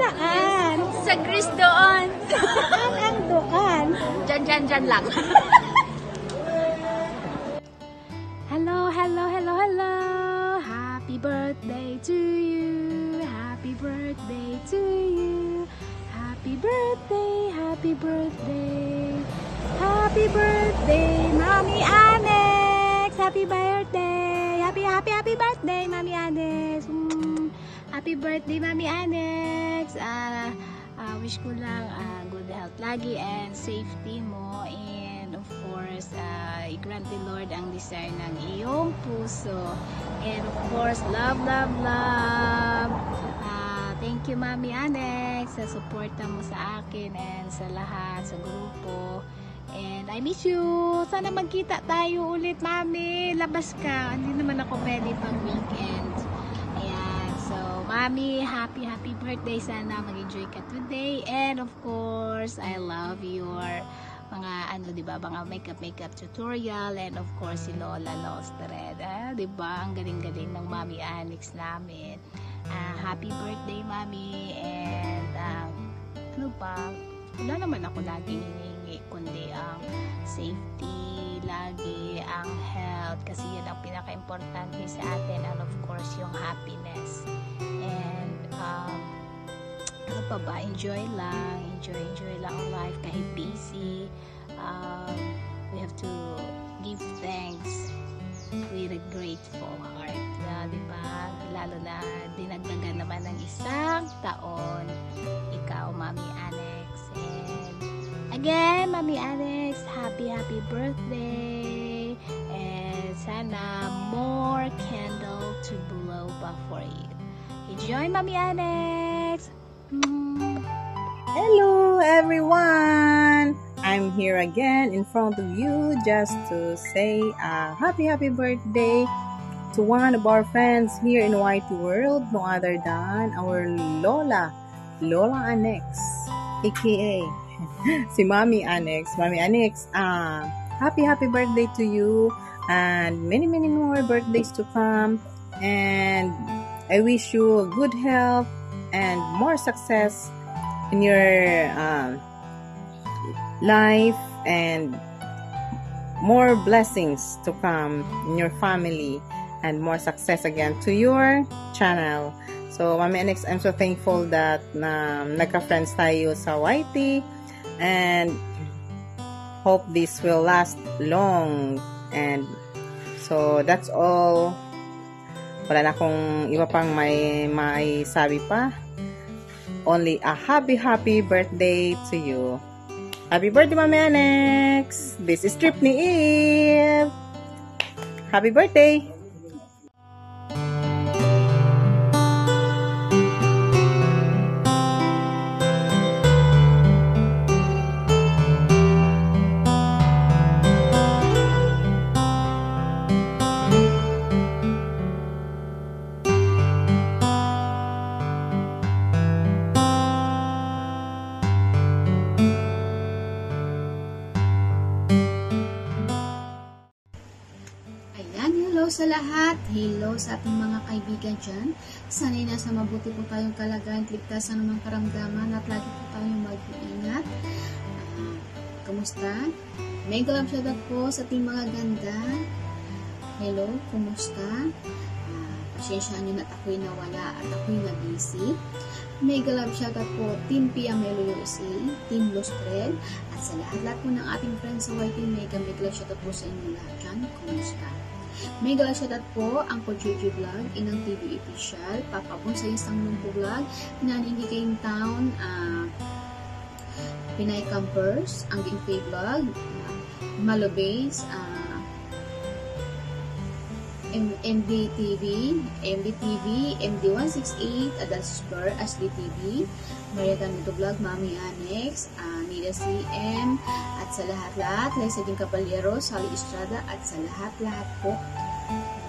Saan? Sa Chris doon. Saan ang doon? Diyan lang. Hello, hello, hello, hello. Happy birthday to you. Happy birthday to you. Happy birthday, happy birthday. Happy birthday, Mommy Annex. Happy birthday. Happy birthday, Mommy Annex. Happy birthday, Mommy Annex. Wish ko lang good health lagi and safety mo, and of course i-grant the Lord ang desire ng iyong puso, and of course love. Thank you, Mommy Annex, sa suporta mo sa akin and sa lahat sa grupo, and I miss you. Sana magkita tayo ulit, Mami. Labas ka, hindi naman ako pwede pag weekend. Mami, happy birthday. Sana mag-enjoy ka today. And of course, I love your mga mga makeup tutorial, and of course si Lola Lost Red. Ang galing-galing ng Mami Annex namin. Happy birthday, Mami. And wala naman ako laging hinihingi kundi ang safety, lagi ang health, kasi yan ang pinaka-importante sa atin, and of course yung happiness. And enjoy lang ang life kahit busy. We have to give thanks with a grateful heart, diba? Lalo na dinagdagan naman ng isang taon ikaw, Mami Annex. And again, Mami Annex, happy birthday, and sana more candle to blow pa for you. Enjoy, Mami Annex. Hello everyone, I'm here again in front of you just to say a happy birthday to one of our friends here in YT World, no other than our Lola Annex, aka si Mommy Annex. Mommy Annex, happy birthday to you, and many more birthdays to come, and I wish you good health and more success in your life, and more blessings to come in your family, and more success again to your channel. So, Mami Annex, I'm so thankful that nagka-friends tayo sa YT, and hope this will last long. And so, that's all. Wala na akong iba pang may sabi pa. Only a happy birthday to you. Happy birthday, Mami Annex. This is Tripney Eve. Happy birthday. Sa lahat, hello sa ating mga kaibigan dyan. Sana'y nasa mabuti po tayong kalagayan, ligtas sa namang karamdaman, at lagi po tayong mag-iingat. Kumusta? Mega love shoutout po sa ating mga ganda. Hello, kumusta? Pasyensya nyo na ako'y nawala at ako'y na-busy. Mega love shoutout po Team Pia Melo USA, Team Los Fred, at sa lahat po ng ating friends sa YT Mega love shoutout po sa inyo lahat dyan. Kumusta? Mega shoutout po ang Pochuchu Vlog, Inang TV Official, Papa Bon sa isang lumpo vlog, Naningi Game Town, Pinay Campers, ang Gingpay Vlog, Malo Base, MDTV, MD168, Adasper, Ashley TV, Maria Ganito Vlog, Mami Annex, Nida CM, at sa lahat-lahat, Lisa Ding Caballero, Sally Estrada, at sa lahat-lahat po,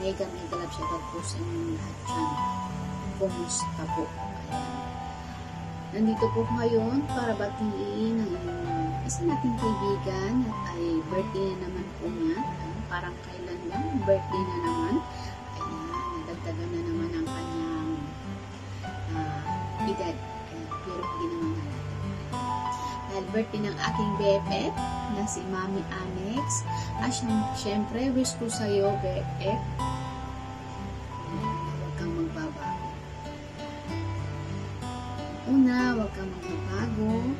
mega love shoutout po sa inyong lahat dyan. Kumusta po? Nandito po ngayon para batiin ang isa nating kaibigan at ay birthday na naman po niya. Parang kailan lang, birthday na naman. Ayan, nadagdagan na naman ang kanyang edad. pero hindi naman halata. Dahil birthday ng aking BFF na si Mami Anex. At syempre, wish ko sa'yo, BFF, huwag kang magbabago. Una, huwag kang magbabago.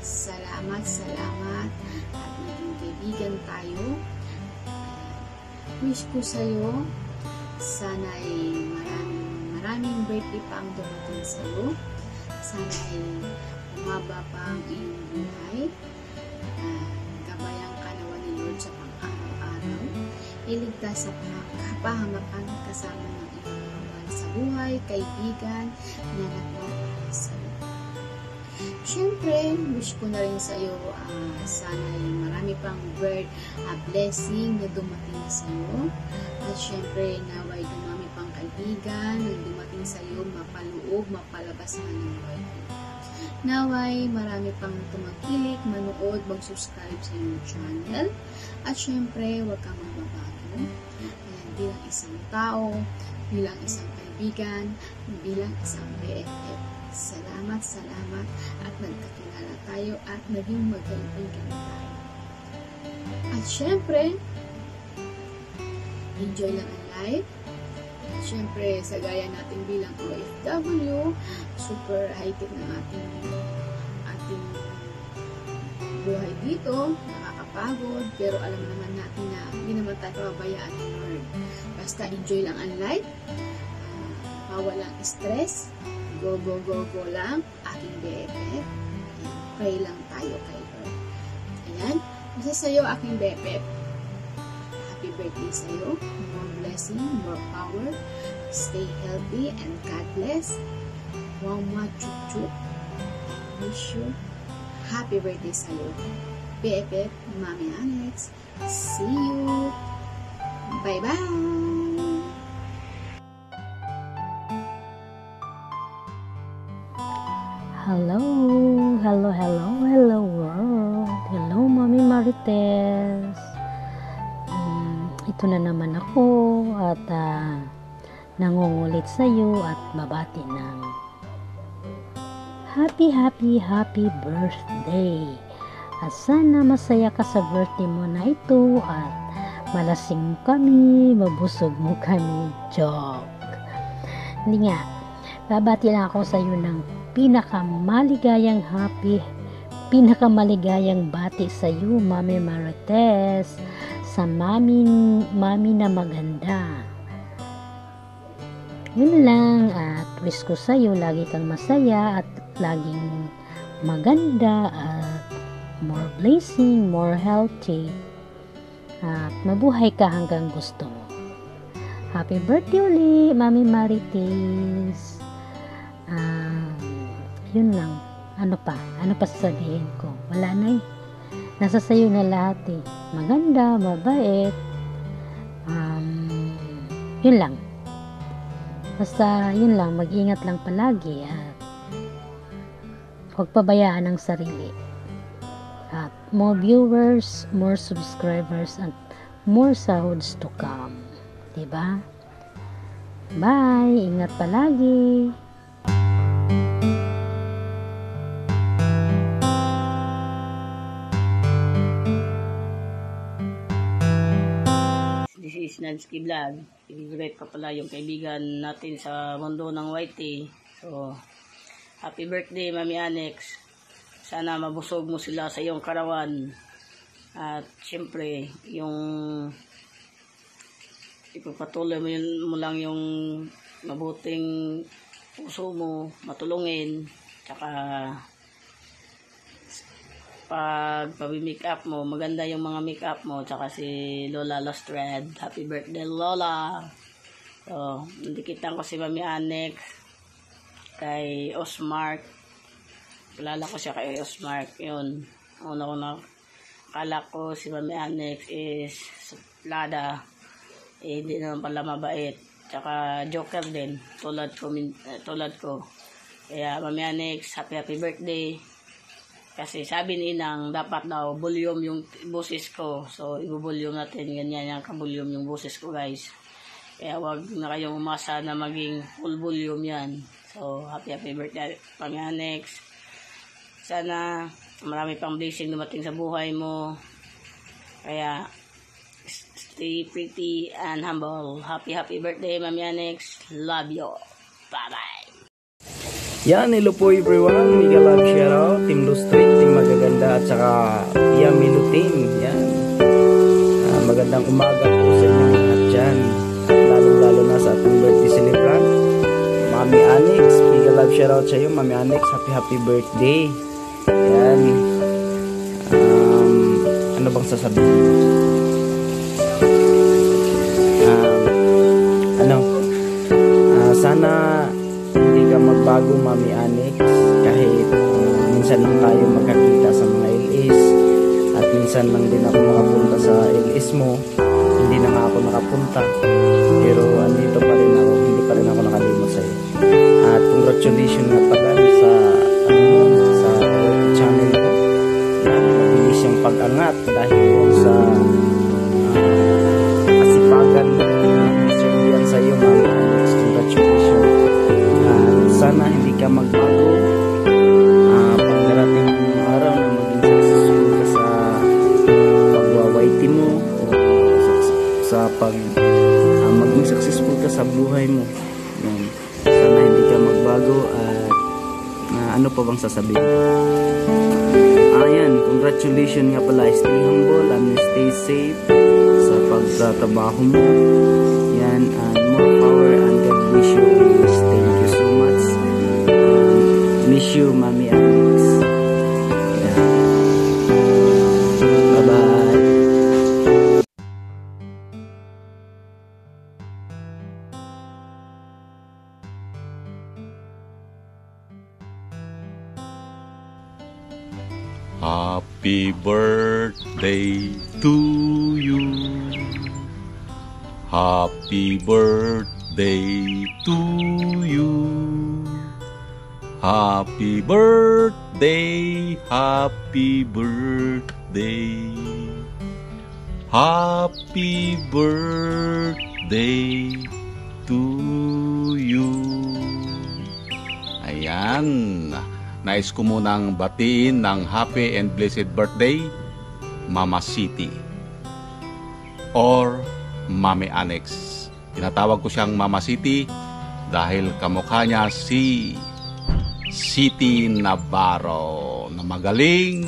Salamat at naging kaibigan tayo. Wish ko sa'yo, sana'y maraming birthday pa ang dumating sa'yo. Sana'y umaba pa ang iyong buhay. Gabayan ka naman ni Lord sa pang-araw-araw. Iligtas sa kapahamakan kasama ng iyong mga mahal sa buhay, kaibigan, na nagmamahal sa'yo. Siyempre, wish ko na rin sa'yo, sana'y marami pang blessing na dumating sa'yo. At siyempre, naway dumami pang kaibigan na dumating sa'yo, mapaloob, mapalabas man ng buhay. Naway, marami pang tumakilik, manood, mag-subscribe sa iyong channel. At siyempre, huwag kang magbabago. Ayan, bilang isang tao, bilang isang kaibigan, bilang isang BFF. Salamat at nagkakilala tayo at naging magkaibigan tayo. At syempre, enjoy lang ang life. At syempre, sa gaya natin bilang OFW, super high-tech ng ating buhay dito, nakakapagod, pero alam naman natin na hindi naman tayo pabayaan ni Lord. Basta enjoy lang ang life, walang stress, go lang, aking BFF. Pray lang tayo kay Lord. Ayan, kasi sa'yo aking BFF. Happy birthday sa'yo. More blessing, more power. Stay healthy and God bless. Mama chup. Wish you happy birthday sa'yo. BFF, Mami Anex. See you. Bye-bye. Hello world. Hello Mami Marites. Ito na naman ako at nangungulit sa iyo at babati ng happy birthday. At sana masaya ka sa birthday mo na ito at malasing mo kami, mabusog mo kami. Joke. Hindi nga. Babati lang ako sa iyo ng pinakamaligayang bati sa iyo, Mami Marites, sa mami na maganda. Yun lang, at wish ko sa iyo lagi kang masaya at laging maganda at more blessing, more healthy, at mabuhay ka hanggang gusto mo. Happy birthday uli, Mami Marites. Yun lang. Ano pa sasabihin ko? Wala na eh. Nasa sayo na lahat eh. Maganda, mabait. Yun lang. Basta yun lang. Mag-ingat lang palagi at huwag pabayaan ang sarili. At more viewers, more subscribers, and more sahods to come. Diba? Bye! Ingat palagi! This is Nansky Vlog. I-greet pa pala yung kaibigan natin sa mundo ng YT. So, happy birthday, Mami Anex. Sana mabusog mo sila sa iyong karawan. At syempre, yung ipagpatuloy mo lang yung mabuting puso mo, matulungin. Tsaka pag pabi-make up mo, maganda yung mga make up mo. Tsaka si Lola Lost Red, happy birthday Lola. So, nandikitan ko si Mami Anex kay Osmark. Kilala ko siya kay Osmark. Yun, una akala ko si Mami Anex is suplada, hindi naman pala mabait. Tsaka joker din, tulad ko. Kaya Mami Anex, happy birthday. Kasi sabi ni Inang, dapat daw volume yung boses ko. So, i-volume natin. Ganyan yung ka-volume yung boses ko, guys. Kaya wag na kayong umasa na maging full volume yan. So, happy birthday, Mami Anex. Sana marami pang blessing dumating sa buhay mo. Kaya, stay pretty and humble. Happy birthday, Mami Annex. Love you. Bye-bye. Yan, hello po everyone. Mega love shoutout. Team Lustrit, Team Magaganda, at saka Yamilo Team. Yan. Magandang umaga po sa inyo lahat dyan. At lalong-lalo na sa ating birthday celebrant, Mami Annex. Mega love shoutout sa iyo, Mami Annex. Happy birthday. Yan. Ano bang sasabihin? Sana hindi ka magbago, Mami Annex, kahit minsan lang tayo magkakita sa mga LS at minsan lang din ako makapunta sa LS mo, hindi na nga ako nakapunta, pero andito pa rin ako, hindi pa rin ako nakalimot sa iyo. At congratulations nga pala sa sa channel ko na mabilis yung pag-angat dahil sa kasipagan serbian sa iyo, Mami Annex. Congratulations. Sana hindi ka magbago. Pag narating yung araw na maging successful ka sa pagwawaiti mo o sa maging successful ka sa buhay mo. Yan. Sana hindi ka magbago at ano pa bang sasabihin? Ayan, congratulations nga pala. Stay humble and stay safe sa pagtatrabaho mo. Yan, and more power and God bless you always. Thank you so much. Miss you, Mami Annex. Yeah. Bye-bye. Happy birthday to you. Happy birthday to you. Happy birthday, happy birthday. Happy birthday to you. Ayan. Nais ko munang batiin ng happy and blessed birthday, Mama City or Mami Annex. Tinatawag ko siyang Mama City dahil kamukha niya si City Navarro na magaling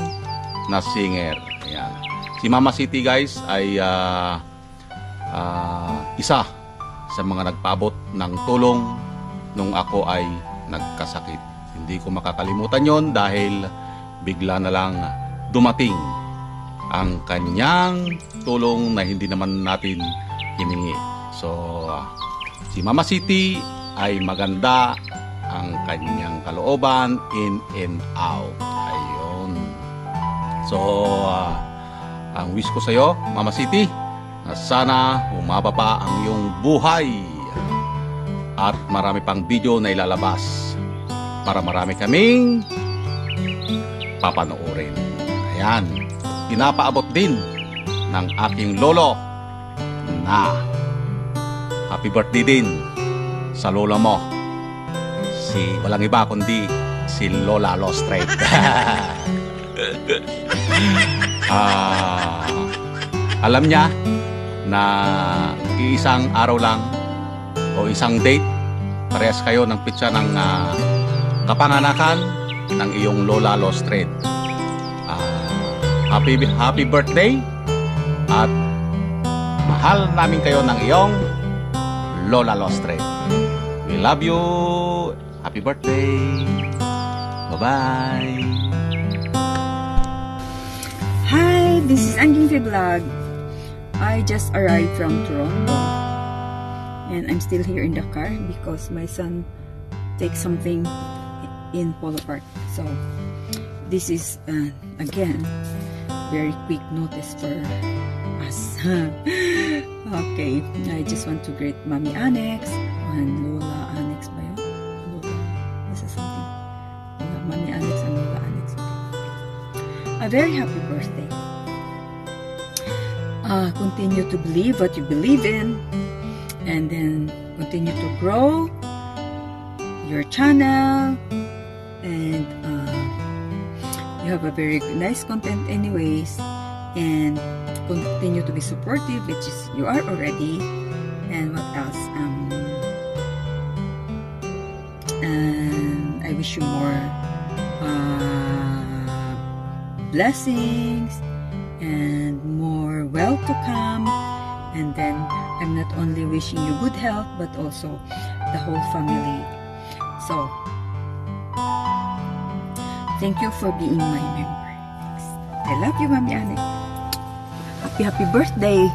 na singer. Ayan. Si Mama City, guys, ay isa sa mga nagpaabot ng tulong nung ako ay nagkasakit. Hindi ko makakalimutan yon dahil bigla na lang dumating ang kanyang tulong na hindi naman natin hiningi. So, si Mama City ay maganda ang kanyang kalooban in and out. Ayun. So, ang wish ko sa iyo, Mama City, na sana humaba pa ang iyong buhay at marami pang video na ilalabas para marami kaming papanoorin. Ayan. Pinapaabot din ng aking lolo na happy birthday din sa lola mo. Si walang iba kundi si Lola Lostred. Alam niya na isang araw lang o isang date, parehas kayo ng pitsa ng kapanganakan ng iyong Lola Lostred. Happy birthday at mahal namin kayo ng iyong Lola Lostred. We love you. Happy birthday. Bye-bye. Hi, this is Anjing Vlog. I just arrived from Toronto and I'm still here in the car because my son takes something in Polo Park. So this is again very quick notice for us. Okay, I just want to greet Mami Annex and Lola Annex ba yun? Lola, this is something. Mami Annex and Lola Annex. A very happy birthday. Continue to believe what you believe in, and then continue to grow your channel, and you have a very nice content anyways, and continue to be supportive, which is you are already. And what else? And I wish you more blessings and more wealth to come. And then I'm not only wishing you good health, but also the whole family. So thank you for being my member. I love you, Mami Anik. Happy birthday.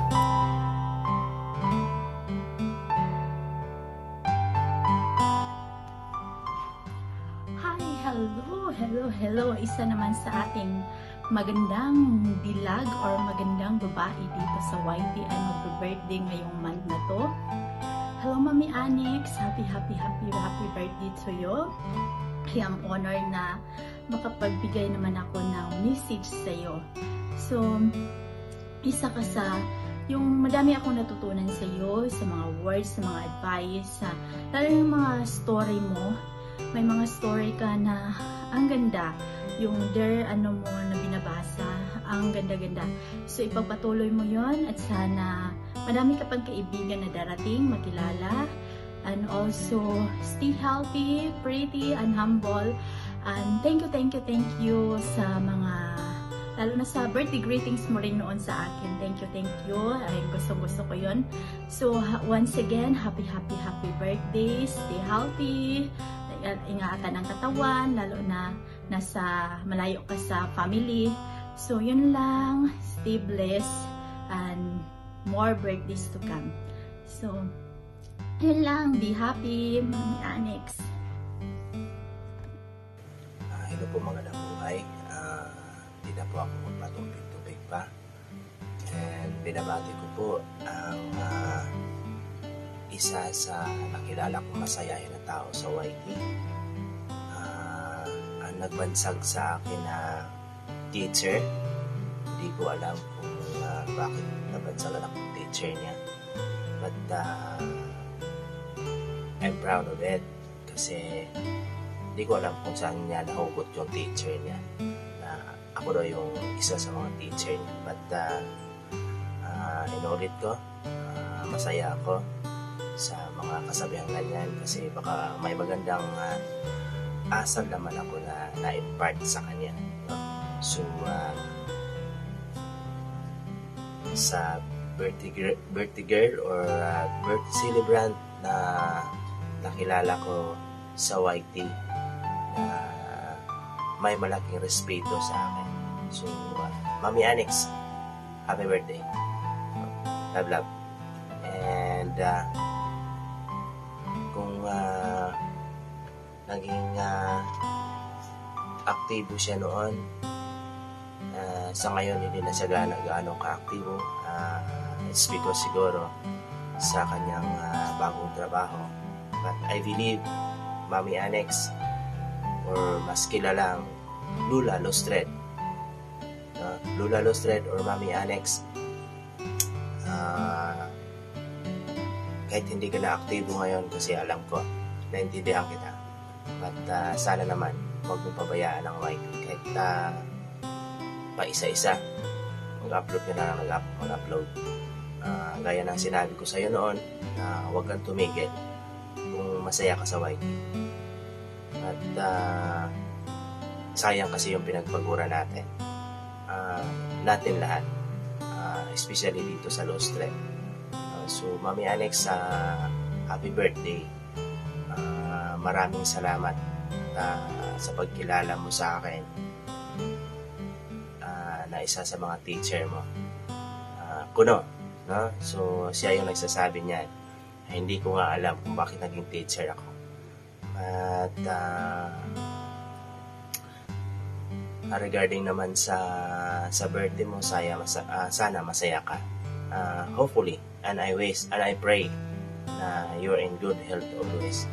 Hello. Isa naman sa ating magandang dilag or magandang babae dito sa YT ay magbe-birthday ngayong month na to. Hello, Mami Anix. Happy birthday to you. I am honored na makapagbigay naman ako ng message sa iyo. So, isa ka sa yung madami akong natutunan sa iyo, sa mga words, sa mga advice, lalo yung mga story mo. May mga story ka na ang ganda, yung mo na binabasa, ang ganda-ganda. So, ipagpatuloy mo yon at sana madami ka pang kaibigan na darating, makilala. And also, stay healthy, pretty, and humble. And thank you sa mga, lalo na sa birthday greetings mo rin noon sa akin. Thank you. Ay, gusto ko yon. So, once again, happy birthday. Stay healthy. Ingatan ang katawan, lalo na nasa malayo ka sa family. So, yun lang. Stay blessed and more birthdays to come. So, yun lang. Be happy, Mami Anix. Hello po mga nabuhay. Hindi na po ako magpatumpik-tupik pa. And binabati ko po ang isa sa nakilala kong masayahin na tao sa YT. Ang nagbansag sa akin na teacher. Hindi ko alam kung bakit nabansagan akong teacher niya. But I'm proud of it. Kasi hindi ko alam kung saan niya nahugot yung teacher niya. Na ako daw yung isa sa mga teacher niya. But inulit ko. Masaya ako sa mga kasabihang ganyan kasi baka may magandang asal naman ako na na-impart sa kanya, no? So sa birthday girl or birthday celebrant na nakilala ko sa YT na may malaking respeto sa akin. So Mami Anix, happy birthday. Love. And kung naging aktibo siya noon, sa ngayon hindi na siya gaano ka-aktibo. It's because siguro sa kanyang bagong trabaho. But I believe Mami Anix, or mas kilalang Lula Lostred, Lula Lostred or Mami Anix, kahit hindi ka na aktibo ngayon, kasi alam ko, naintindihan kita. But sana naman, huwag mong pabayaan ang YT. Kahit pa isa-isa, mag-upload ka na lang, mag-upload. Gaya ng sinabi ko sa'yo noon, huwag kang tumigil kung masaya ka sa YT. At sayang kasi yung pinagpagura natin. Natin lahat. Especially dito sa Lostred. So, Mami Anix, happy birthday. Maraming salamat sa pagkilala mo sa akin na isa sa mga teacher mo. Kuno, no? So, siya yung nagsasabi niyan. Hindi ko nga alam kung bakit naging teacher ako. At regarding naman sa birthday mo, sana masaya ka. Hopefully, and I wish and I pray na you're in good health always.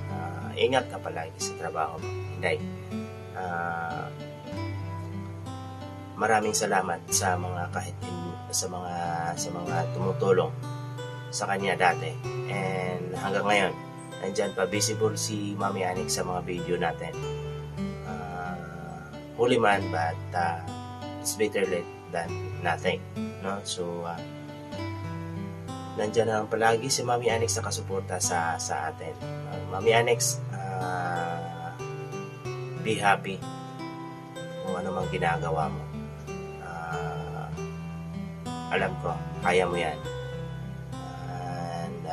Ingat ka palagi sa trabaho mo. Hindi. Maraming salamat sa mga sa mga tumutulong sa kanya dati. And hanggang ngayon, nandyan pa visible si Mami Anix sa mga video natin. huli man, but it's better late than nothing, no? So nandiyan na lang palagi si Mami Annex na kasuporta sa atin. Mami Annex, be happy kung ano mang ginagawa mo. Alam ko, kaya mo yan. And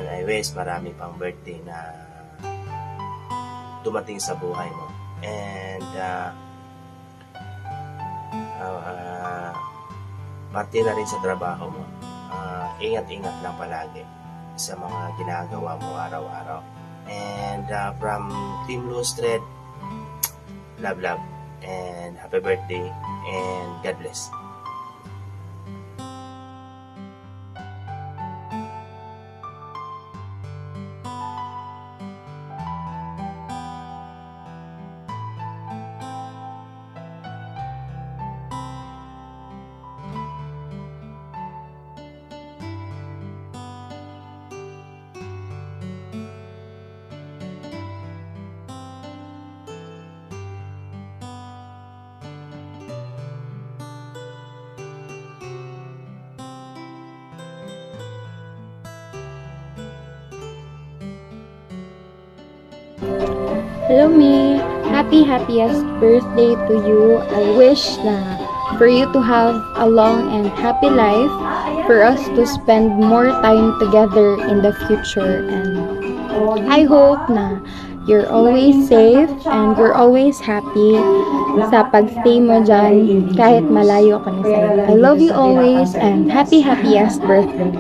I wish marami pang birthday na dumating sa buhay mo. And parte na rin sa trabaho mo. Ingat-ingat lang palagi sa mga ginagawa mo araw-araw. And from Team Lustred, love, and happy birthday, and God bless. Hello, me. Happiest birthday to you. I wish for you to have a long and happy life, for us to spend more time together in the future, and I hope na you're always safe and you're always happy sa pag-stay mo dyan kahit malayo ka na sa'yo. I love you always, and happiest birthday.